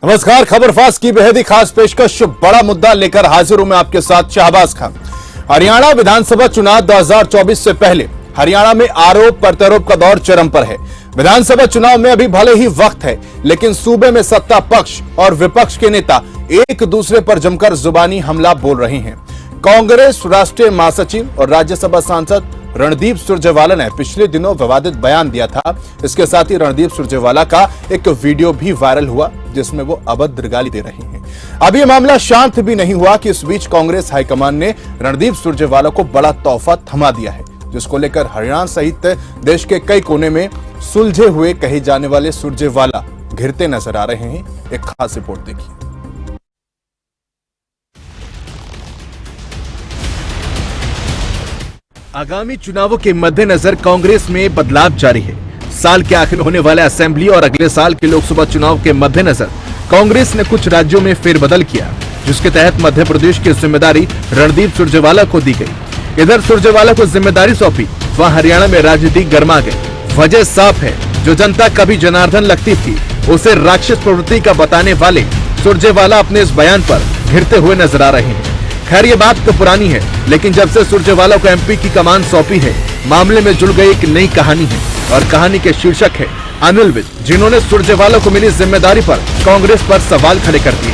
नमस्कार, खबरफास्ट की बेहद ही खास पेशकश, बड़ा मुद्दा लेकर हाजिर हूं मैं आपके साथ शहबाज खान। हरियाणा विधानसभा चुनाव 2024 से पहले हरियाणा में आरोप प्रत्यारोप का दौर चरम पर है। विधानसभा चुनाव में अभी भले ही वक्त है, लेकिन सूबे में सत्ता पक्ष और विपक्ष के नेता एक दूसरे पर जमकर जुबानी हमला बोल रहे हैं। कांग्रेस राष्ट्रीय महासचिव और राज्यसभा सांसद रणदीप सुरजेवाला ने पिछले दिनों विवादित बयान दिया था। इसके साथ ही रणदीप सुरजेवाला का एक वीडियो भी वायरल हुआ, जिसमें वो अभद्र गाली दे रहे हैं। अब ये मामला शांत भी नहीं हुआ कि इस बीच कांग्रेस हाईकमान ने रणदीप सुरजेवाला को बड़ा तोहफा थमा दिया है, जिसको लेकर हरियाणा सहित देश के कई कोने में सुलझे हुए कहे जाने वाले सुरजेवाला घिरते नजर आ रहे हैं। एक खास रिपोर्ट देखिए। आगामी चुनावों के मद्देनजर कांग्रेस में बदलाव जारी है। साल के आखिर होने वाले असेंबली और अगले साल के लोकसभा चुनाव के मद्देनजर कांग्रेस ने कुछ राज्यों में फेरबदल किया, जिसके तहत मध्य प्रदेश की जिम्मेदारी रणदीप सुरजेवाला को दी गई। इधर सुरजेवाला को जिम्मेदारी सौंपी, वहां हरियाणा में राजनीति गर्मा गई। वजह साफ है, जो जनता कभी जनार्दन लगती थी, उसे राक्षस प्रवृत्ति का बताने वाले सुरजेवाला अपने इस बयान पर घिरते हुए नजर आ रहे हैं। खैर, ये बात तो पुरानी है, लेकिन जब से सुरजेवाला को एमपी की कमान सौंपी है, मामले में जुड़ गई एक नई कहानी है। और कहानी के शीर्षक है अनिल विज, जिन्होंने सुरजेवाला को मिली जिम्मेदारी पर कांग्रेस पर सवाल खड़े कर दिए।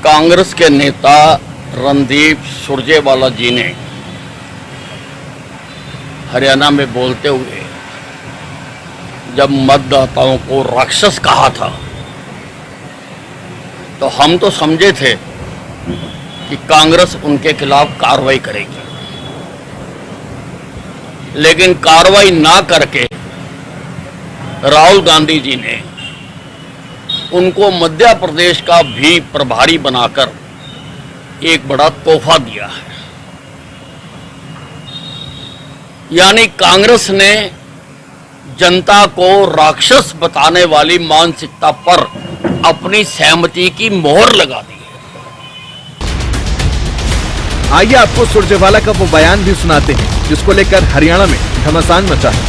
कांग्रेस के नेता रणदीप सुरजेवाला जी ने हरियाणा में बोलते हुए जब मतदाताओं को राक्षस कहा था, तो हम तो समझे थे कि कांग्रेस उनके खिलाफ कार्रवाई करेगी, लेकिन कार्रवाई ना करके राहुल गांधी जी ने उनको मध्य प्रदेश का भी प्रभारी बनाकर एक बड़ा तोहफा दिया है। यानी कांग्रेस ने जनता को राक्षस बताने वाली मानसिकता पर अपनी सहमति की मोहर लगा दी। आइए आपको सुरजेवाला का वो बयान भी सुनाते हैं, जिसको लेकर हरियाणा में घमासान मचा है।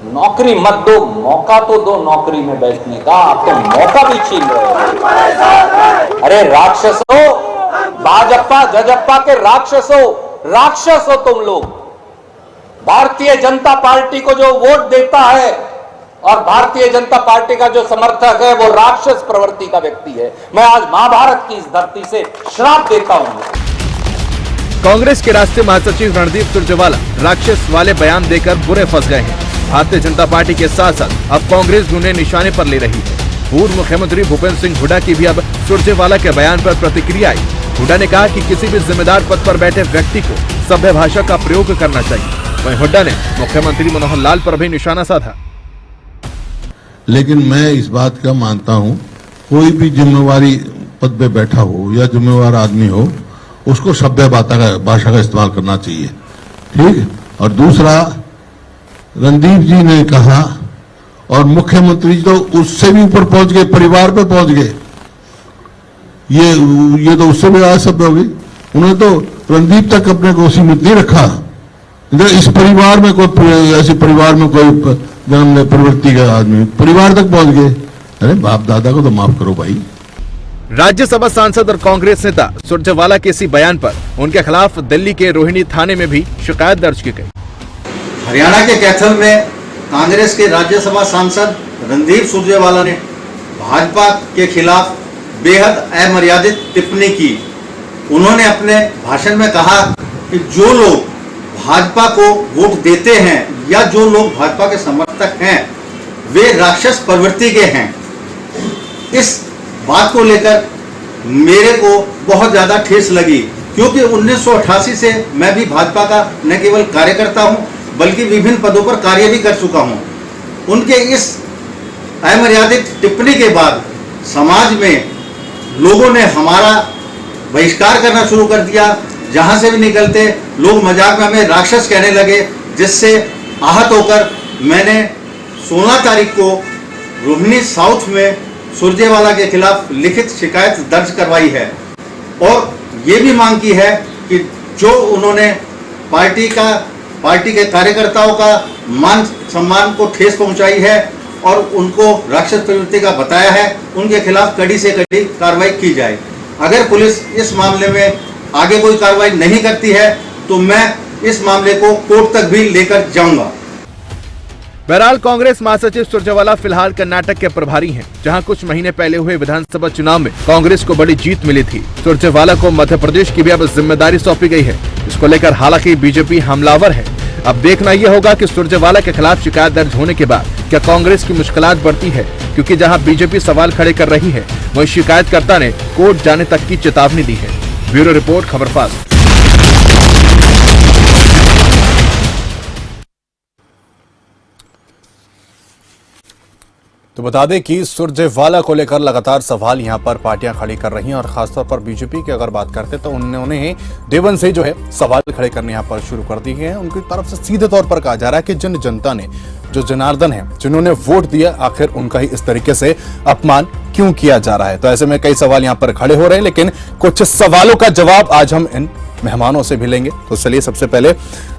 नौकरी मत दो, मौका तो दो नौकरी में बैठने का, आप तो मौका भी छीन रहे हो। अरे राक्षसों, भाजपा जजप्पा के राक्षसों, राक्षस हो तुम लोग। भारतीय जनता पार्टी को जो वोट देता है और भारतीय जनता पार्टी का जो समर्थक है, वो राक्षस प्रवृत्ति का व्यक्ति है। मैं आज महाभारत की इस धरती से श्राप देता हूं। कांग्रेस के राष्ट्रीय महासचिव रणदीप सुरजेवाला राक्षस वाले बयान देकर बुरे फंस गए हैं। भारतीय जनता पार्टी के साथ साथ अब कांग्रेस उन्हें निशाने पर ले रही है। पूर्व मुख्यमंत्री भूपेंद्र सिंह हुड्डा की भी अब सुरजेवाला के बयान पर प्रतिक्रिया आई। हुड्डा ने कहा कि किसी भी जिम्मेदार पद पर बैठे व्यक्ति को सभ्य भाषा का प्रयोग करना चाहिए। वहीं हुड्डा ने मुख्यमंत्री मनोहर लाल पर भी निशाना साधा। लेकिन मैं इस बात का मानता हूं, कोई भी जिम्मेवारी पद पे बैठा हो या जिम्मेवार आदमी हो, उसको सभ्य भाषा का इस्तेमाल करना चाहिए, ठीक है। और दूसरा, रणदीप जी ने कहा, और मुख्यमंत्री तो उससे भी ऊपर पहुंच गए, परिवार पे पहुंच गए। ये तो उससे भी असभ्य हो गई। उन्होंने तो रणदीप तक अपने को सीमित नहीं रखा। इस परिवार में कोई ऐसे परिवार में कोई जन्म प्रवृत्ति का आदमी परिवार तक पहुंच गए। अरे बाप दादा को तो माफ करो भाई। राज्यसभा सांसद और कांग्रेस नेता सुरजेवाला के इसी बयान पर उनके खिलाफ दिल्ली के रोहिणी थाने में भी शिकायत दर्ज की गई। हरियाणा के कैथल में कांग्रेस के राज्यसभा सांसद रणदीप सुरजेवाला ने भाजपा के खिलाफ बेहद अमर्यादित टिप्पणी की। उन्होंने अपने भाषण में कहा कि जो लोग भाजपा को वोट देते हैं या जो लोग भाजपा के समर्थक हैं, वे राक्षस प्रवृत्ति के हैं। इस बात को लेकर मेरे को बहुत ज्यादा ठेस लगी, क्योंकि 1988 से मैं भी भाजपा का न केवल कार्यकर्ता हूं, बल्कि विभिन्न पदों पर कार्य भी कर चुका हूं। उनके इस अमर्यादित टिप्पणी के बाद समाज में लोगों ने हमारा बहिष्कार करना शुरू कर दिया। जहां से भी निकलते लोग मजाक में हमें राक्षस कहने लगे, जिससे आहत होकर मैंने 16 तारीख को रोहिणी साउथ में सुरजेवाला के खिलाफ लिखित शिकायत दर्ज करवाई है और ये भी मांग की है कि जो उन्होंने पार्टी के कार्यकर्ताओं का मान सम्मान को ठेस पहुंचाई है, और उनको राक्षस प्रवृत्ति का बताया है, उनके खिलाफ कड़ी से कड़ी कार्रवाई की जाए। अगर पुलिस इस मामले में आगे कोई कार्रवाई नहीं करती है तो मैं इस मामले को कोर्ट तक भी लेकर जाऊंगा। बहरहाल कांग्रेस महासचिव सुरजेवाला फिलहाल कर्नाटक के प्रभारी हैं, जहां कुछ महीने पहले हुए विधानसभा चुनाव में कांग्रेस को बड़ी जीत मिली थी। सुरजेवाला को मध्य प्रदेश की भी अब जिम्मेदारी सौंपी गई है। इसको लेकर हालांकि बीजेपी हमलावर है। अब देखना यह होगा कि सुरजेवाला के खिलाफ शिकायत दर्ज होने के बाद क्या कांग्रेस की मुश्किलात बढ़ती है, क्योंकि जहां बीजेपी सवाल खड़े कर रही है वहीं शिकायतकर्ता ने कोर्ट जाने तक की चेतावनी दी है। ब्यूरो रिपोर्ट, खबर फास्ट। तो बता दें कि सुरजेवाला को लेकर लगातार सवाल यहां पर पार्टियां खड़ी कर रही हैं और खासतौर पर बीजेपी की अगर बात करते तो उन्होंने देवन से जो है सवाल खड़े करने यहां पर शुरू कर दिए हैं। उनकी तरफ से सीधे तौर पर कहा जा रहा है कि जिन जनता ने, जो जनार्दन है, जिन्होंने वोट दिया, आखिर उनका ही इस तरीके से अपमान क्यों किया जा रहा है। तो ऐसे में कई सवाल यहां पर खड़े हो रहे हैं, लेकिन कुछ सवालों का जवाब आज हम इन मेहमानों से भी लेंगे। तो चलिए सबसे पहले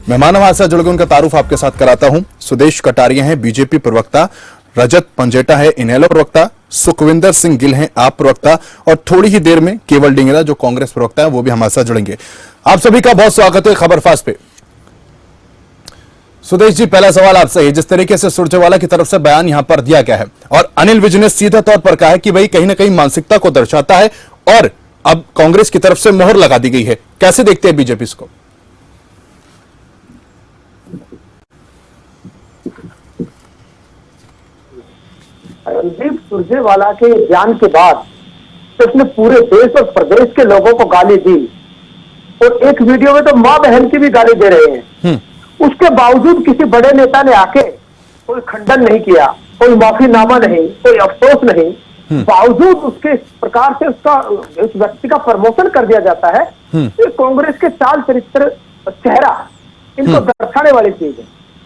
मेहमान हमारे साथ जुड़ गए, उनका तारुफ आपके साथ कराता हूं। सुदेश कटारिया हैं बीजेपी प्रवक्ता, रजत पंजेटा है इनेलो प्रवक्ता, सुखविंदर सिंह गिल हैं आप प्रवक्ता, और थोड़ी ही देर में केवल डिंगरा जो कांग्रेस प्रवक्ता है वो भी हमारे साथ जुड़ेंगे। आप सभी का बहुत स्वागत है खबर फास्ट पे। सुदेश जी, पहला सवाल आपसे ही, जिस तरीके से सुरजेवाला की तरफ से बयान यहां पर दिया गया है और अनिल विज ने सीधा तौर पर कहा है कि भाई कहीं ना कहीं मानसिकता को दर्शाता है और अब कांग्रेस की तरफ से मोहर लगा दी गई है, कैसे देखते हैं बीजेपी इसको? रणदीप सुरजेवाला के बयान के बाद तो उसने पूरे देश और प्रदेश के लोगों को गाली दी और एक वीडियो में तो मां बहन की भी गाली दे रहे हैं। उसके बावजूद किसी बड़े नेता ने आके कोई खंडन नहीं किया, कोई माफीनामा नहीं, कोई अफसोस नहीं, बावजूद उसके इस प्रकार से उस व्यक्ति का प्रमोशन कर दिया जाता है। ये कांग्रेस के चाल चरित्र, चेहरा, इनको दर्शाने वाली चीज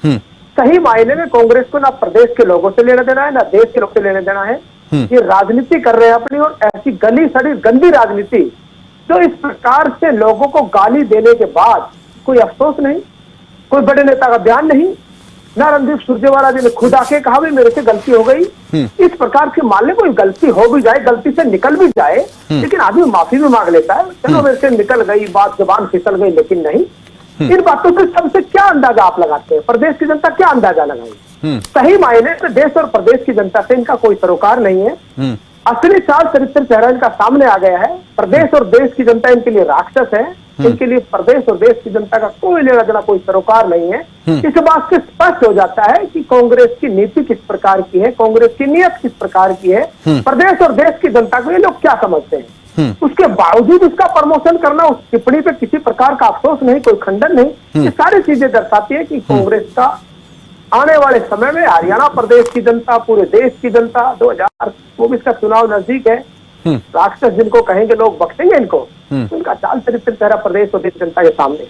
है। सही मायने में कांग्रेस को ना प्रदेश के लोगों से लेना देना है, ना देश के लोगों से लेना देना है। ये राजनीति कर रहे हैं अपनी, और ऐसी गली सड़ी गंदी राजनीति जो इस प्रकार से लोगों को गाली देने के बाद कोई अफसोस नहीं, कोई बड़े नेता का बयान नहीं, ना रणदीप सुरजेवाला जी ने खुद आके कहा भी मेरे से गलती हो गई। इस प्रकार की मान ले कोई गलती हो भी जाए, गलती से निकल भी जाए, लेकिन आदमी माफी भी मांग लेता है, चलो मेरे से निकल गई बात, जबान फिसल गई, लेकिन नहीं। इन बातों से सबसे क्या अंदाजा आप लगाते हैं? प्रदेश की जनता क्या अंदाजा लगाई? सही मायने में देश और प्रदेश की जनता से इनका कोई सरोकार नहीं है। असली चाल चरित्र चेहरा इनका सामने आ गया है। प्रदेश और देश की जनता इनके लिए राक्षस है, इनके लिए प्रदेश और देश की जनता का कोई लेना देना, कोई सरोकार नहीं है। इस बात से स्पष्ट हो जाता है कि कांग्रेस की नीति किस प्रकार की है, कांग्रेस की नीयत किस प्रकार की है, प्रदेश और देश की जनता को ये लोग क्या समझते हैं। उसके बावजूद उसका प्रमोशन करना, उस टिप्पणी पे किसी प्रकार का अफसोस नहीं, कोई खंडन नहीं, ये सारी चीजें दर्शाती है कि कांग्रेस का आने वाले समय में हरियाणा प्रदेश की जनता, पूरे देश की जनता, 2024 का चुनाव नजदीक है, राक्षस जिनको कहेंगे लोग बख्शेंगे इनको। उनका चाल चरित्र चेहरा प्रदेश और देश जनता के सामने।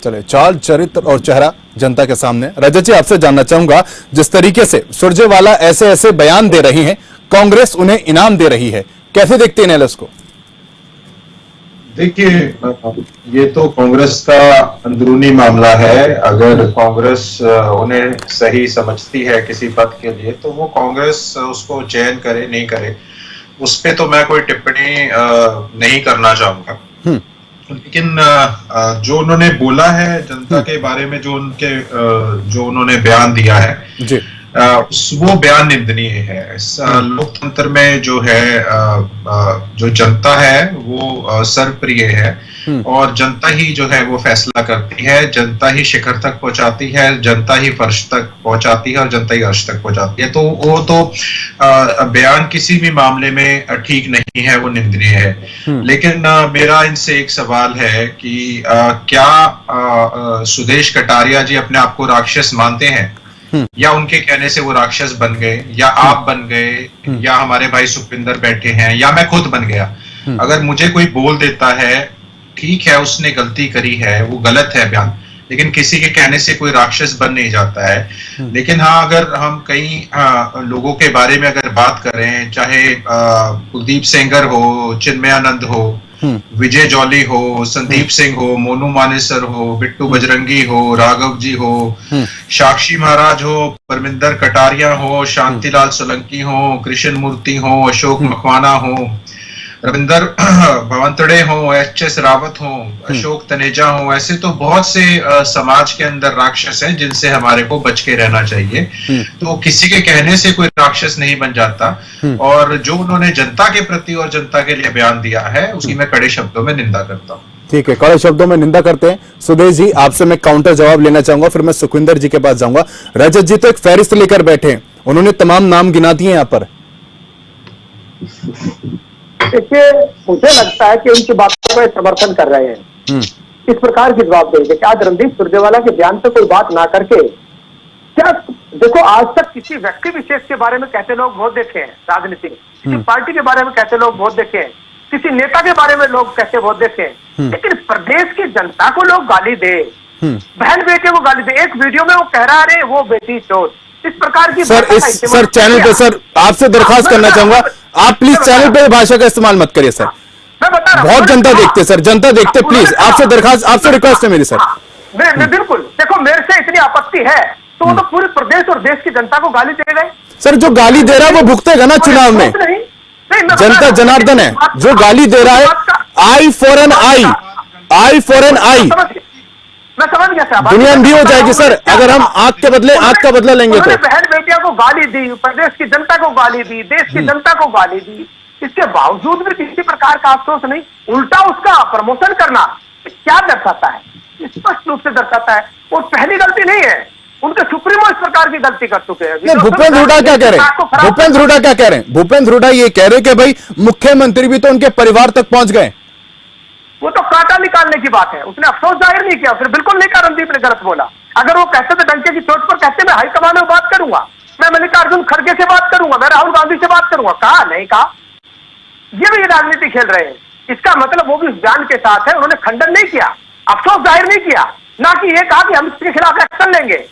चले, चाल चरित्र और चेहरा जनता के सामने। रजत जी, आपसे जानना चाहूंगा, जिस तरीके से सुरजेवाला ऐसे ऐसे बयान दे रही हैं, कांग्रेस उन्हें इनाम दे रही है, कैसे देखते हैं एनालिस्ट को? देखिए, ये तो कांग्रेस का अंदरूनी मामला है। अगर कांग्रेस उन्हें सही समझती है किसी पद के लिए, तो वो कांग्रेस उसको चयन करे नहीं करे, उस पे तो मैं कोई टिप्पणी नहीं करना चाहूंगा। लेकिन जो उन्होंने बोला है जनता के बारे में, जो उन्होंने बयान दिया है जी, वो बयान निंदनीय है। लोकतंत्र में जो है, जो जनता है वो सर्वप्रिय है और जनता ही जो है वो फैसला करती है, जनता ही शिखर तक पहुंचाती है, जनता ही फर्श तक पहुंचाती है और जनता ही अर्श तक पहुंचाती है। तो वो तो बयान किसी भी मामले में ठीक नहीं है, वो निंदनीय है। लेकिन मेरा इनसे एक सवाल है कि क्या सुदेश कटारिया जी अपने आप को राक्षस मानते हैं, या उनके कहने से वो राक्षस बन गए, या आप बन गए, या हमारे भाई सुखविंदर बैठे हैं, या मैं खुद बन गया? अगर मुझे कोई बोल देता है, ठीक है उसने गलती करी है, वो गलत है बयान, लेकिन किसी के कहने से कोई राक्षस बन नहीं जाता है। लेकिन हाँ, अगर हम कई लोगों के बारे में अगर बात करें, चाहे कुलदीप सेंगर हो, चिन्मयानंद हो, विजय जौली हो, संदीप सिंह हो, मोनू मानेसर हो, बिट्टू बजरंगी हो, राघव जी हो, साक्षी महाराज हो, परमिंदर कटारिया हो, शांतिलाल सोलंकी हो, कृष्ण मूर्ति हो, अशोक मकवाना हो, रविंदर भवंतड़े हो, एच.एस. रावत हो, अशोक तनेजा हो, ऐसे तो बहुत से समाज के अंदर राक्षस हैं जिनसे हमारे को बच के रहना चाहिए। तो किसी के कहने से कोई राक्षस नहीं बन जाता, और जो उन्होंने जनता के प्रति और जनता के लिए बयान दिया है उसकी मैं कड़े शब्दों में निंदा करता हूँ। ठीक है, कड़े शब्दों में निंदा करते हैं। सुदेश जी, आपसे मैं काउंटर जवाब लेना चाहूंगा, फिर मैं सुखविंदर जी के पास जाऊंगा। रजत जी तो एक फहरिस्त लेकर बैठे हैं, उन्होंने तमाम नाम गिना दिए यहाँ पर। देखिए, मुझे लगता है कि उनकी बातों में समर्थन कर रहे हैं। इस प्रकार की जवाब देंगे कि आज रणदीप सुरजेवाला के बयान पे कोई बात ना करके, क्या देखो, आज तक किसी व्यक्ति विशेष के बारे में कहते लोग बहुत देखे हैं राजनीति में, किसी पार्टी के बारे में कहते लोग बहुत देखे हैं, किसी नेता के बारे में लोग कहते बहुत देखे हैं, लेकिन प्रदेश की जनता को लोग गाली दे, बहन बेटे को गाली दे। एक वीडियो में वो कह रहा है वो बेटी चोर, इस प्रकार की सर चैनल पे सर आपसे दरखास्त करना चाहूंगा, आप प्लीज चैनल पे भाषा का इस्तेमाल मत करिए सर। मैं बता रहा हूं, बहुत जनता देखते सर, जनता देखते, प्लीज आपसे दरखास्त, आपसे रिक्वेस्ट है मेरी सर। मैं बिल्कुल, देखो मेरे से इतनी आपत्ति है तो वो तो पूरे प्रदेश और देश की जनता को गाली दे गए। सर जो गाली दे रहा है वो भुगतेगा ना चुनाव में, जनता जनार्दन है। जो गाली दे रहा है, eye for an eye, eye for an eye, मैं समझ गया साहब, दुनिया भी हो जाएगी सर अगर हम आंख के बदले आंख का बदला लेंगे तो। बहन बेटियों को गाली दी, प्रदेश की जनता को गाली दी, देश की जनता को गाली दी, इसके बावजूद भी किसी प्रकार का अफसोस नहीं, उल्टा उसका प्रमोशन करना क्या दर्शाता है? स्पष्ट रूप से दर्शाता है वो पहली गलती नहीं है, उनके सुप्रीमो इस प्रकार की गलती कर चुके हैं। भूपेंद्र हुड्डा क्या कह रहे हैं? भूपेंद्र हुड्डा क्या कह रहे हैं? भूपेंद्र हुड्डा ये कह रहे हैं कि भाई मुख्यमंत्री भी तो उनके परिवार तक पहुंच गए। वो तो कांटा निकालने की बात है, उसने अफसोस जाहिर नहीं किया, फिर बिल्कुल नहीं कहा रणदीप ने गलत बोला। अगर वो कहते थे डंके की चोट पर कहते मैं हाईकमान में बात करूंगा, मैं मल्लिकार्जुन खड़गे से बात करूंगा, मैं राहुल गांधी से बात करूंगा, कहा नहीं कहा। ये भी राजनीति खेल रहे हैं, इसका मतलब वो भी ज्ञान के साथ है, उन्होंने खंडन नहीं किया, अफसोस जाहिर नहीं किया, ना कि ये कहा कि हम इसके खिलाफ एक्शन लेंगे।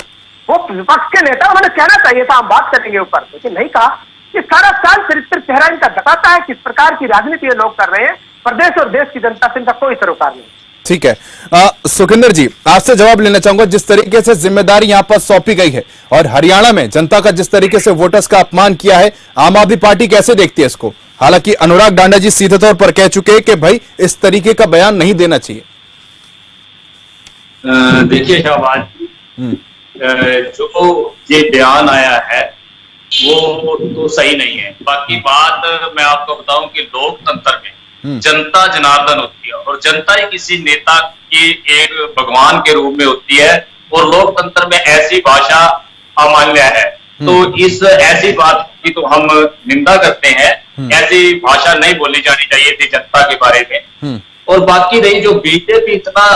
वो विपक्ष के नेता, उन्होंने कहना चाहिए था हम बात करेंगे ऊपर, लेकिन नहीं कहा। ये सारा साल चरित्र चेहरा इनका बताता है किस प्रकार की राजनीति ये लोग कर रहे हैं, प्रदेश और देश की जनता से इनका कोई सरोकार नहीं। ठीक है, सुखिंदर जी आपसे जवाब लेना चाहूंगा, जिस तरीके से जिम्मेदारी यहां पर सौंपी गई है और हरियाणा में जनता का जिस तरीके से वोटर्स का अपमान किया है, आम आदमी पार्टी कैसे देखती है इसको? हालांकि अनुराग डांडा जी सीधे तौर पर कह चुके हैं कि भाई इस तरीके का बयान नहीं देना चाहिए। देखिए शाहबाज, जो ये बयान आया है वो तो सही नहीं है। बाकी बात मैं आपको बताऊं कि लोकतंत्र में जनता जनार्दन होती है और जनता ही किसी नेता की एक भगवान के रूप में होती है, और लोकतंत्र में ऐसी भाषा अमान्य है। तो इस ऐसी बात की तो हम निंदा करते हैं, ऐसी भाषा नहीं बोली जानी चाहिए थी जनता के बारे में। और बाकी रही जो बीजेपी इतना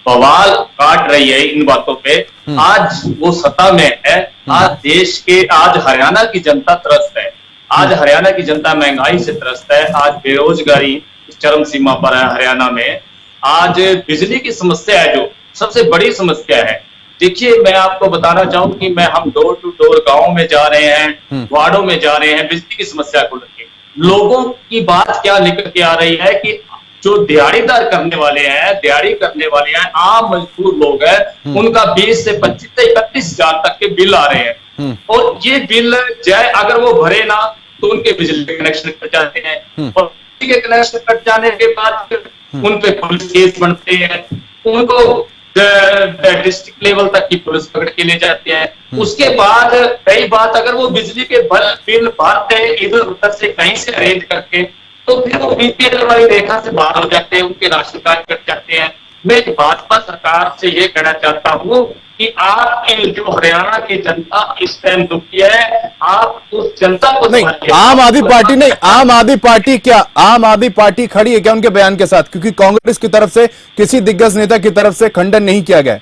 बवाल काट रही है इन बातों पे, आज वो सत्ता में है, आज देश के, आज हरियाणा की जनता त्रस्त है, आज हरियाणा की जनता महंगाई से त्रस्त है, आज बेरोजगारी चरम सीमा पर है हरियाणा में, आज बिजली की समस्या है जो सबसे बड़ी समस्या है। देखिए मैं आपको बताना चाहूं कि हम डोर टू डोर गांव में जा रहे हैं, वार्डों में जा रहे हैं, बिजली की समस्या को लेकर लोगों की बात क्या निकल के आ रही है कि जो दिहाड़ीदार करने वाले हैं, दिहाड़ी करने वाले हैं, आम मजदूर लोग हैं, उनका 20 से 25 से 31 हजार तक के बिल आ रहे हैं, और ये बिल जाए अगर वो भरे ना तो उनके बिजली के कनेक्शन कट जाते हैं, और बिजली के कनेक्शन कट जाने के बाद उन पे पुलिस केस बनते हैं, उनको डिस्ट्रिक्ट लेवल तक की पुलिस पकड़ के ले जाते हैं। उसके बाद कई बात अगर वो बिजली के बिल भरते इधर उधर से कहीं से अरेंज करके, तो फिर वो बीपीएल वाली रेखा से बाहर हो जाते हैं, उनके राशन कार्ड कट जाते हैं। मैं भाजपा सरकार से ये कहना चाहता हूँ कि आप जो हरियाणा की जनता इस टाइम दुखी है, आप उस जनता को नहीं, आम आदमी पार्टी नहीं, आम आदमी पार्टी क्या, आम आदमी पार्टी खड़ी है क्या उनके बयान के साथ? क्योंकि कांग्रेस की तरफ से किसी दिग्गज नेता की तरफ से खंडन नहीं किया गया।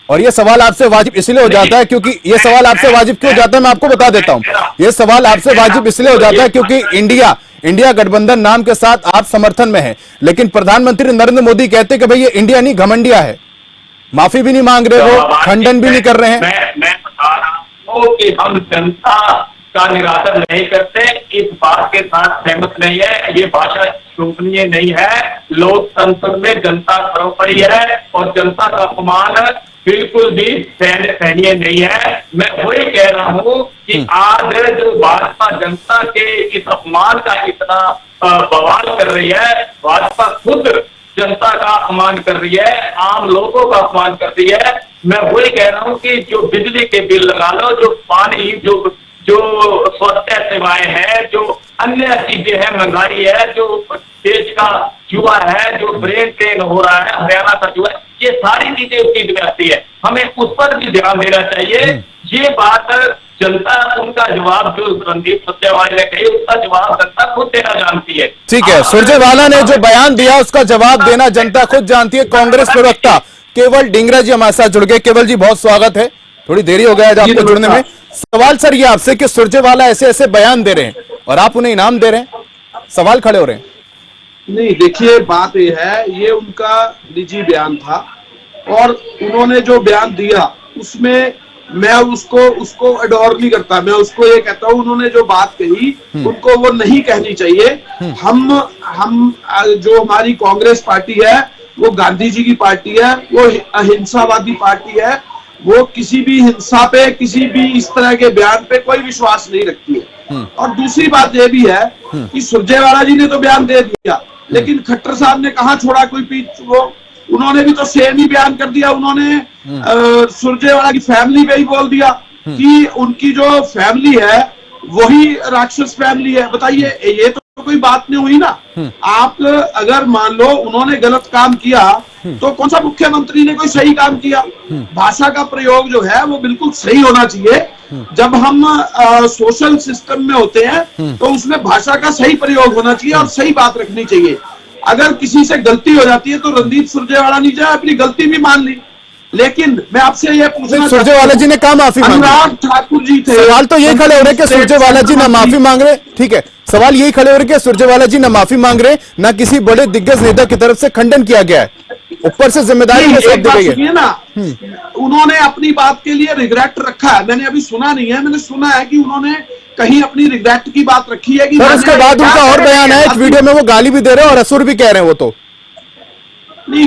और ये सवाल आपसे वाजिब इसलिए हो जाता है, क्योंकि ये सवाल आपसे वाजिब क्यों हो जाता है मैं आपको बता देता हूं। ये सवाल आपसे वाजिब इसलिए हो जाता है क्योंकि इंडिया गठबंधन नाम के साथ आप समर्थन में हैं, लेकिन प्रधानमंत्री नरेंद्र मोदी कहते हैं कि भाई ये इंडिया नहीं घमंडिया है, माफी भी नहीं मांग रहे हो, खंडन भी नहीं कर रहे हैं। मैं बता रहा हूं कि हम जनता का निराकरण नहीं करते, इस बात के साथ सहमत नहीं है। ये भाषा शोभनीय नहीं है। लोकतंत्र में जनता सर्वोपरि है और जनता का अपमान बिल्कुल भी सहनीय नहीं है। मैं वही कह रहा हूं कि आज जो भाजपा जनता के इस अपमान का इतना बवाल कर रही है, भाजपा खुद जनता का अपमान कर रही है, आम लोगों का अपमान कर रही है। मैं वही कह रहा हूं कि जो बिजली के बिल लगा लो, जो पानी, जो स्वास्थ्य सेवाएं हैं, जो अन्य चीजें हैं, महंगाई है, जो देश का युवा है, जो ब्रेन ट्रेन हो रहा है, हरियाणा का युवा, ये सारी चीजें उस चीज में आती है। हमें उस पर भी ध्यान देना चाहिए। ये बात जनता, उनका जवाब जो रणदीप सुरजेवाला ने कही, उसका जवाब जनता खुद देना जानती है। ठीक है, सुरजेवाला ने जो बयान दिया उसका जवाब देना जनता खुद जानती है। कांग्रेस प्रवक्ता केवल डिंगरा जी हमारे साथ जुड़ गए। केवल जी बहुत स्वागत है, थोड़ी देरी हो गया है आपको जुड़ने में। सवाल सर ये आपसे कि सुरजेवाला ऐसे ऐसे बयान दे रहे हैं और आप उन्हें इनाम दे रहे हैं, सवाल खड़े हो रहे हैं। नहीं, देखिए बात यह है, ये उनका निजी बयान था और उन्होंने जो बयान दिया उसमें मैं उसको अडोर नहीं करता। मैं उसको ये कहता हूँ, उन्होंने जो बात कही उनको वो नहीं कहनी चाहिए। हम जो हमारी कांग्रेस पार्टी है वो गांधी जी की पार्टी है, वो अहिंसावादी पार्टी है, वो किसी भी हिंसा पे, किसी भी इस तरह के बयान पे कोई विश्वास नहीं रखती है। और दूसरी बात ये भी है कि सुरजेवाला जी ने तो बयान दे दिया, लेकिन खट्टर साहब ने कहा छोड़ा कोई पीछ, वो उन्होंने भी तो सेम ही बयान कर दिया। उन्होंने सुरजेवाला की फैमिली पे ही बोल दिया कि उनकी जो फैमिली है वही राक्षस फैमिली है। बताइए, ये तो कोई बात नहीं हुई ना। आप अगर मान लो उन्होंने गलत काम किया तो कौन सा मुख्यमंत्री ने कोई सही काम किया? भाषा का प्रयोग जो है वो बिल्कुल सही होना चाहिए। जब हम सोशल सिस्टम में होते हैं तो उसमें भाषा का सही प्रयोग होना चाहिए और सही बात रखनी चाहिए। अगर किसी से गलती हो जाती है तो रणदीप सुरजेवाला ने जो अपनी गलती भी मान ली, लेकिन मैं आपसे ये पूछना, सुरजेवाला जी ने कहा माफी मांगी। अनुराग ठाकुर जी थे। सवाल तो यही खड़े हो रहे कि सुरजेवाला जी ना माफी मांग रहे। ठीक है, सवाल यही खड़े हो रहे कि सुरजेवाला जी ना माफी मांग रहे, ना किसी बड़े दिग्गज नेता की तरफ से खंडन किया गया है, ऊपर से जिम्मेदारी के साथ दी गई है ना। उन्होंने अपनी बात के लिए रिग्रेट रखा है। मैंने अभी सुना नहीं है, मैंने सुना है कि उन्होंने कहीं अपनी रिग्रेट की बात रखी है कि उसके बाद उनका और बयान है, एक वीडियो में वो गाली भी दे रहे हैं और असुर भी कह रहे हैं। वो तो नहीं,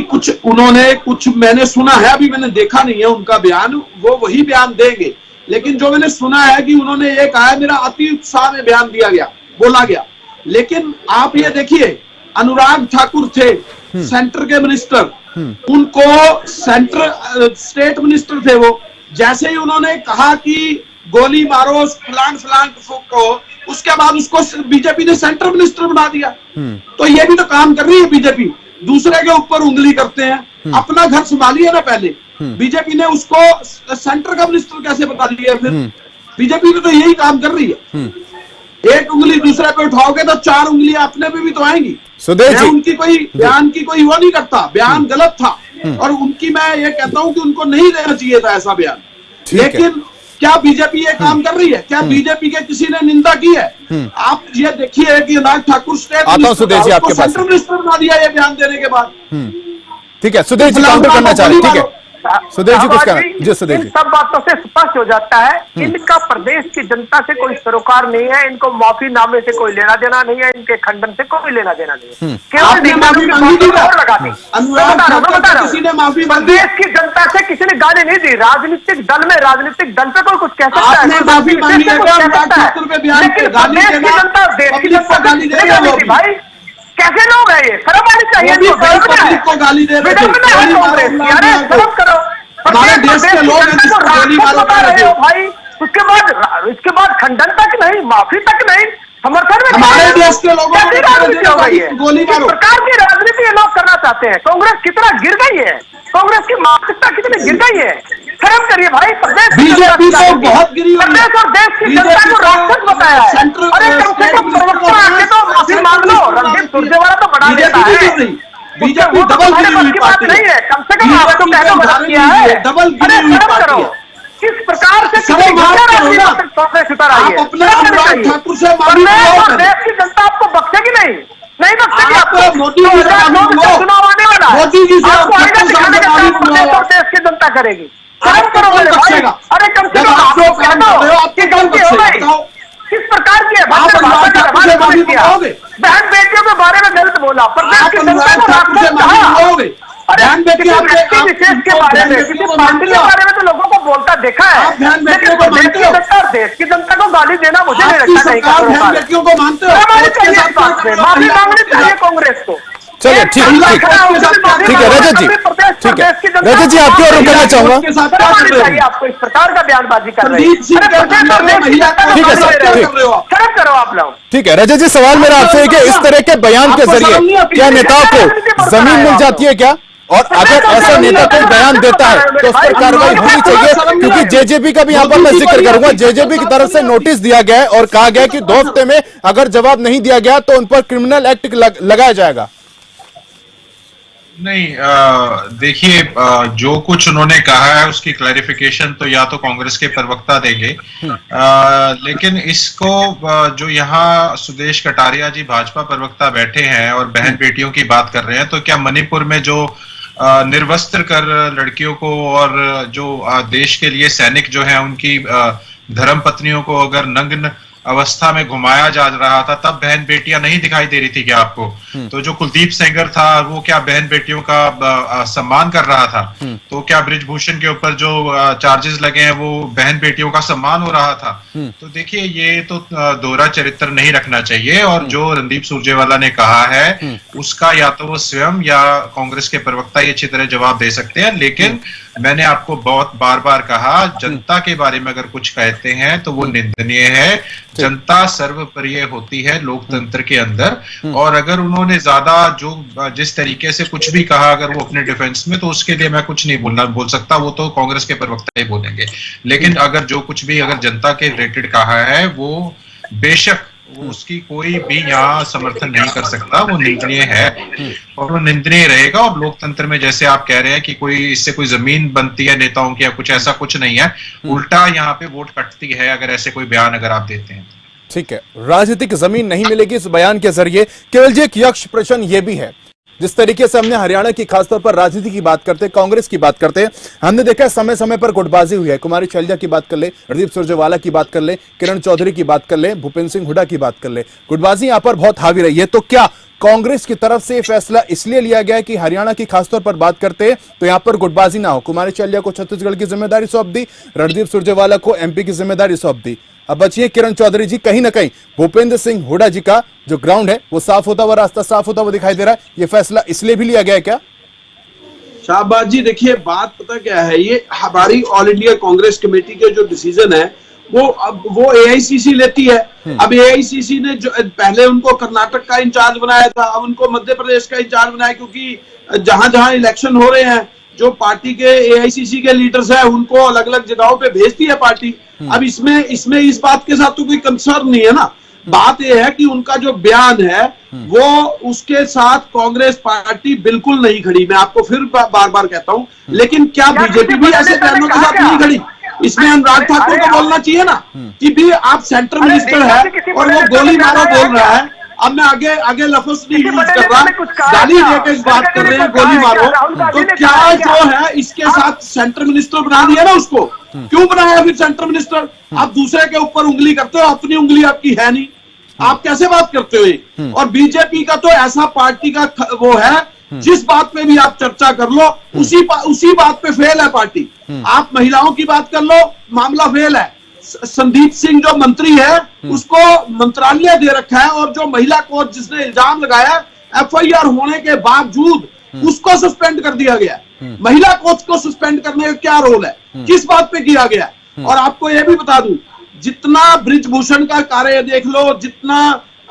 कुछ मैंने सुना है, अभी मैंने देखा नहीं है उनका बयान, वो वही बयान देंगे। लेकिन जो मैंने सुना है कि उन्होंने ये कहा है, मेरा अति उत्साह में बयान दिया गया, बोला गया। लेकिन आप ये देखिए, अनुराग ठाकुर थे सेंटर के मिनिस्टर, उनको स्टेट मिनिस्टर थे वो, जैसे ही उन्होंने कहा कि गोली मारो फलान को, उसके बाद उसको बीजेपी ने सेंटर मिनिस्टर बना दिया। तो ये भी तो काम कर रही है बीजेपी, दूसरे के ऊपर उंगली करते हैं। अपना घर संभालिए ना पहले। बीजेपी ने उसको सेंटर का मिनिस्टर कैसे बता दिया? फिर बीजेपी तो यही काम कर रही है। एक उंगली दूसरे पे उठाओगे तो चार उंगलियां अपने पे भी तो आएंगी। मैं उनकी कोई बयान की कोई वो नहीं करता, बयान गलत था और उनकी मैं ये कहता हूं कि उनको नहीं देना चाहिए था ऐसा बयान। लेकिन क्या बीजेपी ये काम कर रही है? क्या बीजेपी के किसी ने निंदा की है? आप ये देखिए कि Anurag Thakur state minister, central minister बना दिया ये बयान देने के बाद। ठीक है, सुदेश जी काउंटर करना चाह रहे हैं। ठीक है, सुदेश जी कुछ कहना जी। सुदेश जी, सब बातों से स्पष्ट हो जाता है इनका प्रदेश की जनता से कोई सरोकार नहीं है, इनको माफीनामे से कोई लेना देना नहीं है, इनके खंडन से कोई लेना देना नहीं है। केवल माफी मांगी और लगा दी। किसी ने माफी प्रदेश की जनता से किसी ने गाली नहीं दी। राजनीतिक दल में राजनीतिक दल पे कोई कुछ कह सकता है, माफी मांगी है, लेकिन प्रदेश की जनता देश की जनता गाली दे रही है। भाई कैसे लोग हैं ये? शर्म आनी चाहिए। पब्लिक को गाली दे रहे थे, शर्म करो। हमारे देश के लोग भाई इसके बाद खंडन तक नहीं, माफी तक नहीं, समर्थन में हमारे देश के लोगों गोली प्रकार की राजनीति ये लोग करना चाहते हैं। कांग्रेस कितना गिर गई है, कांग्रेस की मानसिकता कितनी गिर गई है। शर्म करिए भाई। प्रदेश बीजेपी तो बहुत गिरी हुई है। प्रदेश और देश की जनता को राक्षस बताया है। अरे कम से कम प्रवक्ता आके तो माफी मांग लो। रणदीप सुरजेवाला तो बड़ा नेता है, बीजेपी डबल गिरी हुई पार्टी नहीं है। कम से कम आपको कहना गलत किया है, डबल गिरी हुई पार्टी है। किस प्रकार से कांग्रेस उतर आई है? अपने अनुराग ठाकुर से देश की जनता आपको बख्शेगी नहीं बख्शेगी आपको। मोदी जी चुनाव आने वाला है, मोदी जी से आपको आईना दिखाने का काम प्रदेश और देश की जनता करेगी। शर्म करो मेरे भाई। अरे कम से कम आप लोग कह दो कि गलती हो गई, बोला, प्रदेश की जनता को राक्षस कहा। अरे किसी व्यक्ति विशेष के बारे में, किसी पार्टी के बारे में तो लोगों को बोलता देखा है, लेकिन प्रदेश की जनता और देश की जनता को गाली देना मुझे नहीं लगता कहीं का। माफी मांगनी चाहिए कांग्रेस को। चलिए ठीक है रजत जी, ठीक है रजत जी, आपकी ओर रुकना चाहूंगा। आपको इस प्रकार का बयानबाजी कर रहे हैं, ठीक है सर, शर्म करो आप लोग। ठीक है रजत जी, सवाल मेरा आपसे है कि इस तरह के बयान के जरिए क्या नेताओं को जमीन मिल जाती है क्या? और अगर ऐसा नेता कोई बयान देता है तो उस पर कार्रवाई होनी चाहिए, क्योंकि जेजेपी का भी यहाँ पर मैं जिक्र करूंगा। जेजेपी की तरफ से नोटिस दिया गया है और कहा गया कि 2 हफ्ते में अगर जवाब नहीं दिया गया तो उन पर क्रिमिनल एक्ट लगाया जाएगा। नहीं, देखिए, जो कुछ उन्होंने कहा है उसकी क्लैरिफिकेशन तो या तो कांग्रेस के प्रवक्ता देंगे, लेकिन इसको जो यहाँ सुदेश कटारिया जी भाजपा प्रवक्ता बैठे हैं और बहन बेटियों की बात कर रहे हैं, तो क्या मणिपुर में जो निर्वस्त्र कर लड़कियों को और जो देश के लिए सैनिक जो हैं उनकी धर्म पत्नियों को अगर नग्न अवस्था में घुमाया जा रहा था, तब बहन बेटियां नहीं दिखाई दे रही थी क्या आपको? तो जो कुलदीप सेंगर था वो क्या बहन बेटियों का सम्मान कर रहा था? तो क्या बृजभूषण के ऊपर जो चार्जेस लगे हैं वो बहन बेटियों का सम्मान हो रहा था? तो देखिए, ये तो दोहरा चरित्र नहीं रखना चाहिए। और जो रणदीप सुरजेवाला ने कहा है उसका या तो वो स्वयं या कांग्रेस के प्रवक्ता ही अच्छी तरह जवाब दे सकते हैं, लेकिन मैंने आपको बहुत बार बार कहा, जनता के बारे में अगर कुछ कहते हैं तो वो निंदनीय है। जनता सर्वप्रिय होती है लोकतंत्र के अंदर, और अगर उन्होंने ज्यादा जिस तरीके से कुछ भी कहा अगर वो अपने डिफेंस में, तो उसके लिए मैं कुछ नहीं बोल सकता, वो तो कांग्रेस के प्रवक्ता ही बोलेंगे। लेकिन अगर जो कुछ भी अगर जनता के रिलेटेड कहा है वो बेशक उसकी कोई भी यहाँ समर्थन नहीं कर सकता, वो निंदनीय है और वो निंदनीय रहेगा। और लोकतंत्र में जैसे आप कह रहे हैं कि कोई इससे कोई जमीन बनती है नेताओं की या कुछ, ऐसा कुछ नहीं है, उल्टा यहाँ पे वोट कटती है अगर ऐसे कोई बयान अगर आप देते हैं। ठीक है, राजनीतिक जमीन नहीं मिलेगी इस बयान के जरिए। केवल जी एक यक्ष प्रश्न ये भी है, जिस तरीके से हमने हरियाणा की खासतौर पर राजनीति की बात करते, कांग्रेस की बात करते, हमने देखा समय समय पर गुटबाजी हुई है। कुमारी शैलजा की बात कर ले, रणदीप सुरजेवाला की बात कर ले, किरण चौधरी की बात कर ले, भूपेंद्र सिंह हुड्डा की बात कर ले, गुटबाजी यहां पर बहुत हावी रही है। तो क्या कांग्रेस की तरफ से फैसला इसलिए लिया गया कि हरियाणा की खासतौर पर बात करते तो यहां पर गुटबाजी ना हो? कुमारी शैलजा को छत्तीसगढ़ की जिम्मेदारी सौंप दी, रणदीप सुरजेवाला को एमपी की जिम्मेदारी सौंप दी। अब बचिए किरण चौधरी जी, कहीं ना कहीं भूपेंद्र सिंह हुड्डा जी का जो ग्राउंड है वो साफ होता हुआ, रास्ता साफ होता हुआ दिखाई दे रहा है। ये फैसला इसलिए भी लिया गया है क्या? शाहबाज जी, देखिए बात पता क्या है, ये हमारी ऑल इंडिया कांग्रेस कमेटी के जो डिसीजन है वो एआईसीसी लेती है। अब एआईसीसी ने जो पहले उनको कर्नाटक का इंचार्ज बनाया था, अब उनको मध्य प्रदेश का इंचार्ज बनाया, क्योंकि जहां जहां इलेक्शन हो रहे हैं जो पार्टी के एआईसीसी के लीडर्स हैं उनको अलग अलग जगहों पे भेजती है पार्टी। अब इसमें इस बात के साथ तो कोई कंसर्न नहीं है ना। बात यह है कि उनका जो बयान है वो उसके साथ कांग्रेस पार्टी बिल्कुल नहीं खड़ी। मैं आपको फिर बार बार कहता हूं, लेकिन क्या बीजेपी भी ऐसे बयानों के साथ नहीं खड़ी? इसमें अनुराग ठाकुर को बोलना चाहिए ना कि भी आप सेंट्रल मिनिस्टर है और वो गोली मारो बोल रहा है। अब मैं आगे लफ्ज नहीं यूज कर रहा, गाली देकर इस बात कर रहे हैं गोली मारो, तो क्या जो है इसके साथ सेंट्रल मिनिस्टर बना दिया ना उसको? क्यों बनाया फिर सेंट्रल मिनिस्टर? आप दूसरे के ऊपर उंगली करते हो, अपनी उंगली आपकी है नहीं, आप कैसे बात करते हो? और बीजेपी का तो ऐसा पार्टी का वो है, जिस बात पे भी आप चर्चा कर लो उसी बात पे फेल है पार्टी। आप महिलाओं की बात कर लो, मामला फेल है। संदीप सिंह जो मंत्री है उसको मंत्रालय दे रखा है, और जो महिला कोच जिसने इल्जाम लगाया एफआईआर होने के बावजूद उसको सस्पेंड कर दिया गया। महिला कोच को सस्पेंड करने का क्या रोल है, किस बात पे किया गया? और आपको यह भी बता दूं, जितना बृजभूषण का कार्य देख लो, जितना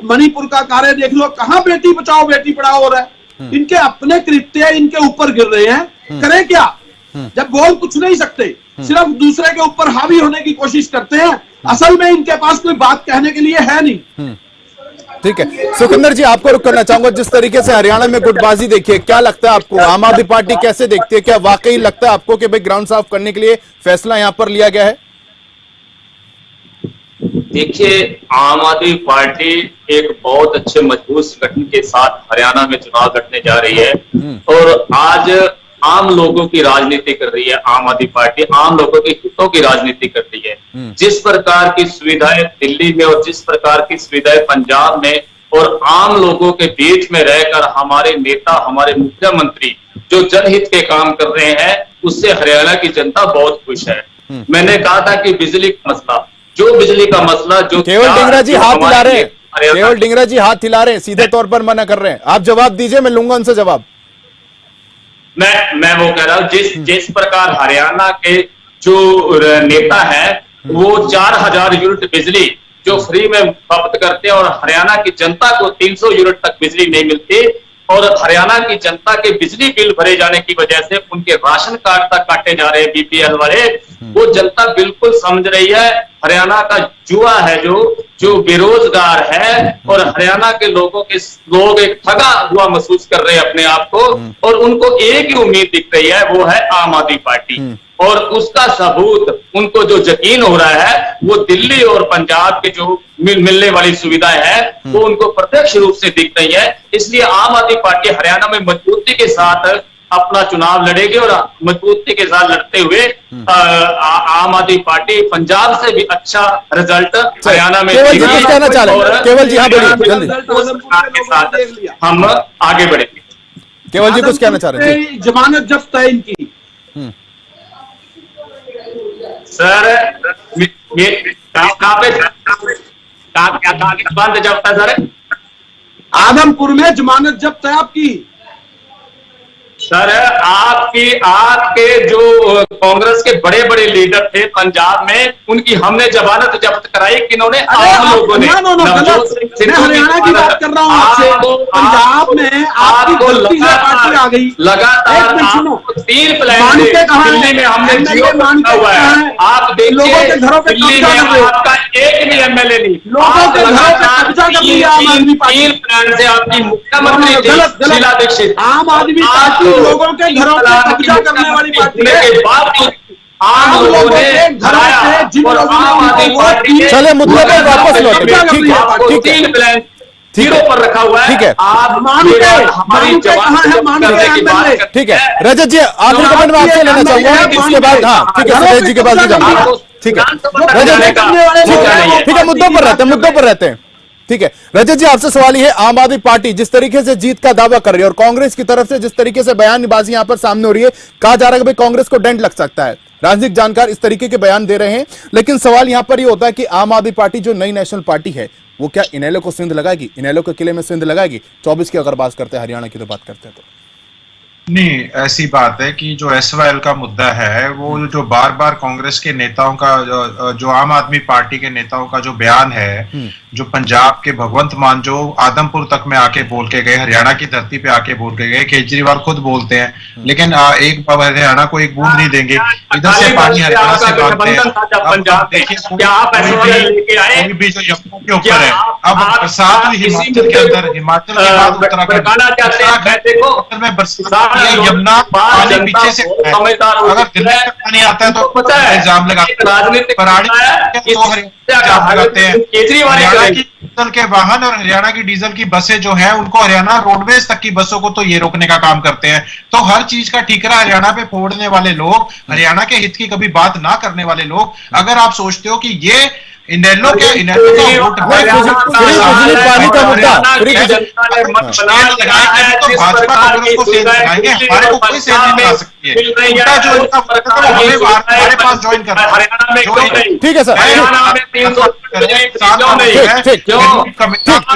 मणिपुर का कार्य देख लो, कहां बेटी बचाओ बेटी पढ़ाओ हो रहा है? इनके अपने कृत्य इनके ऊपर गिर रहे हैं। करें क्या जब बोल कुछ नहीं सकते, सिर्फ दूसरे के ऊपर हावी होने की कोशिश करते हैं? असल में इनके पास कोई बात कहने के लिए है नहीं। ठीक है, सुखिंदर जी आपको रुक करना चाहूंगा। जिस तरीके से हरियाणा में गुटबाजी देखिए, क्या लगता है आपको? आम आदमी पार्टी कैसे देखती है? क्या वाकई लगता है आपको कि भाई ग्राउंड साफ करने के लिए फैसला यहां पर लिया गया है? देखिए, आम आदमी पार्टी एक बहुत अच्छे मजबूत संगठन के साथ हरियाणा में चुनाव लड़ने जा रही है, और आज आम लोगों की राजनीति कर रही है। आम आदमी पार्टी आम लोगों के हितों की राजनीति कर रही है। जिस प्रकार की सुविधाएं दिल्ली में और जिस प्रकार की सुविधाएं पंजाब में और आम लोगों के बीच में रहकर हमारे नेता, हमारे मुख्यमंत्री जो जनहित के काम कर रहे हैं, उससे हरियाणा की जनता बहुत खुश है। मैंने कहा था कि बिजली का मसला, जो केवल डिंगरा जी हाथ हिला रहे हैं, केवल डिंगरा जी हाथ हिला रहे हैं, सीधे तौर पर मना कर रहे हैं। आप जवाब दीजिए, मैं लूंगा उनसे जवाब। मैं वो कह रहा हूं, जिस प्रकार हरियाणा के जो नेता है वो 4000 यूनिट बिजली जो फ्री में खपत करते हैं और हरियाणा की जनता को 300 यूनिट तक बिजली नहीं मिलती, और हरियाणा की जनता के बिजली बिल भरे जाने की वजह से उनके राशन कार्ड तक काटे जा रहे हैं बीपीएल वाले, वो जनता बिल्कुल समझ रही है हरियाणा का जुआ है जो बेरोजगार है, और हरियाणा के लोग एक ठगा हुआ महसूस कर रहे हैं अपने आप को, और उनको एक ही उम्मीद दिख रही है, वो है आम आदमी पार्टी। और उसका सबूत उनको जो यकीन हो रहा है वो दिल्ली और पंजाब के जो मिलने वाली सुविधाएं हैं वो उनको प्रत्यक्ष रूप से दिख रही है। इसलिए आम आदमी पार्टी हरियाणा में मजबूती के साथ अपना चुनाव लड़ेगी, और मजबूती के साथ लड़ते हुए आम आदमी पार्टी पंजाब से भी अच्छा रिजल्ट हरियाणा में केवल जी कुछ कहना चाह रहे हैं? केवल जी हाँ बोलिए जल्दी। के साथ हम आगे बढ़ेंगे। केवल जी कुछ कहना चाह रहे हैं? जमानत जब्त है इनकी। सर ये बंद जब्त है सर, आदमपुर में जमानत जब्त है आपकी। सर आपके जो कांग्रेस के बड़े बड़े लीडर थे पंजाब में, उनकी हमने जमानत जब्त कराई, किन्होंने आम लोगों ने। मैं हरियाणा की बात कर रहा हूँ आपसे। पंजाब में आपकी गलती से पार्टी आ गई। लगातार 3 प्लान दिल्ली में हमने जियो हुआ है, आप देखिए दिल्ली में आपका एक भी एमएलए नहीं, लोगों के घरों पे कब्जा कर लिया आम आदमी पार्टी। 3 प्लान से आपकी मुख्यमंत्री शीला दीक्षित, आम आदमी पार्टी लोगों के घरों पे कब्जा करने वाली पार्टी है। आम लोगों ने घराया, और आम आदमी पार्टी के चले मुद्दे पर वापस लौटे। ठीक है, ठीक है, 3 प्लान जीरो पर रखा हुआ है। ठीक है, आप हमारी जवान करने की बात। ठीक है रजत जी, आखिरी कमेंट में आपसे लेना चाहूंगा, इसके बाद हाँ ठीक है सुरेश जी के पास भी जाऊंगा। ठीक है रजत जी, ठीक है मुद्दों पर रहते हैं। ठीक है रजत जी, आपसे सवाल ये है, आम आदमी पार्टी जिस तरीके से जीत का दावा कर रही है और कांग्रेस की तरफ से जिस तरीके से बयानबाजी यहां पर सामने हो रही है, कहा जा रहा है कि भाई कांग्रेस को डेंट लग सकता है, राजनीतिक जानकार इस तरीके के बयान दे रहे हैं, लेकिन सवाल यहां पर ये होता है कि आम आदमी पार्टी जो नई नेशनल पार्टी है वो क्या इनेलो को सिंध लगाएगी, इनेलो के किले में सिंध लगाएगी? 24 की अगर बात करते हैं, हरियाणा की तो बात करते हैं तो नहीं, ऐसी बात है कि जो एसवाईएल का मुद्दा है वो जो बार बार कांग्रेस के नेताओं का जो आम आदमी पार्टी के नेताओं का जो बयान है, जो पंजाब के भगवंत मान जो आदमपुर तक में आके बोल के गए, हरियाणा की धरती पे आके बोल के गए, केजरीवाल खुद बोलते हैं, लेकिन एक हरियाणा को एक बूंद नहीं देंगे, इधर से पानी हरियाणा से मांगते हैं। अब देखिए कोई भी जो यमुना के ऊपर है, अब बरसात हुई हिमाचल के अंदर, हिमाचल के बाद उत्तराखंड में बरसात, यमुना पानी पीछे से अगर दिल्ली में पानी आता है तो इल्जाम लगाते हैं केजरीवाल की डीजल के वाहन और हरियाणा की डीजल की बसें जो है उनको, हरियाणा रोडवेज तक की बसों को तो ये रोकने का काम करते हैं। तो हर चीज का ठीकरा हरियाणा पे फोड़ने वाले लोग, हरियाणा के हित की कभी बात ना करने वाले लोग, अगर आप सोचते हो कि ये इनेलो का वोट पानी का मुद्दा तो भाजपा कांग्रेस को सेल दिखाएंगे, हमारे को कोई सेल नहीं दिखा सकती है। उनका जो उनका हमारे पास ज्वाइन करना। ठीक है सर,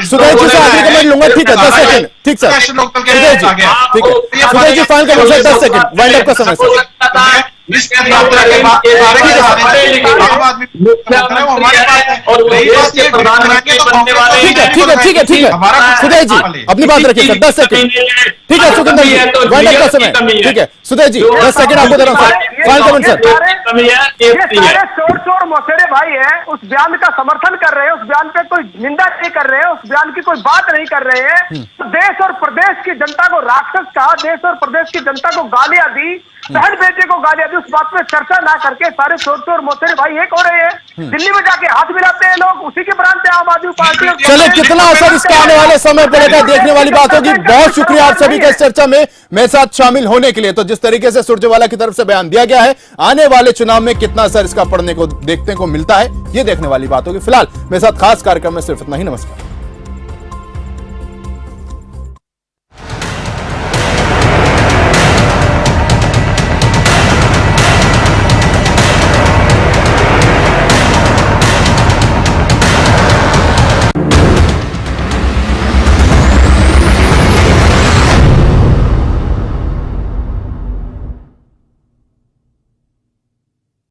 सुरेश जी से आखिरी कमेंट लूंगा। ठीक है 10 सेकंड। ठीक सर, सुरेश जी, ठीक है Suresh ji final comment 10 second, wind up का समय सर। ठीक है सुदेश जी अपनी बात रखिए सर, 10 सेकंड। ठीक है सुखिंदर जी, वाइंड अप का समय। ठीक है सुदेश जी 10 सेकंड आपको दे रहा हूं सर, फाइनल कमेंट सर। ये सारे चोर मौसेरे भाई हैं, उस बयान का समर्थन कर रहे हैं, उस बयान पे कोई निंदा नहीं कर रहे हैं, उस बयान की कोई बात नहीं कर रहे हैं। तो देश और प्रदेश की जनता को राक्षस कहा, देश और प्रदेश की जनता को गालियां दी, बहन बेटे को गालियां दी, उस बात पे चर्चा ना करके सारे चोर मौसेरे भाई एक हो रहे हैं। दिल्ली में जाके हाथ मिलाते हैं लोग, उसी के ब्रांड पे आम आदमी पार्टी। चले कितना असर इसका आने वाले समय पड़ेगा देखने वाली बात होगी। बहुत शुक्रिया आप सभी का इस चर्चा में मेरे साथ शामिल होने के लिए। तो जिस तरीके से सुरजेवाला की तरफ से बयान दिया गया है, आने वाले चुनाव में कितना असर इसका पड़ने को देखने को मिलता है, ये देखने वाली बात होगी। फिलहाल मेरे साथ खास कार्यक्रम में सिर्फ इतना ही। नमस्कार।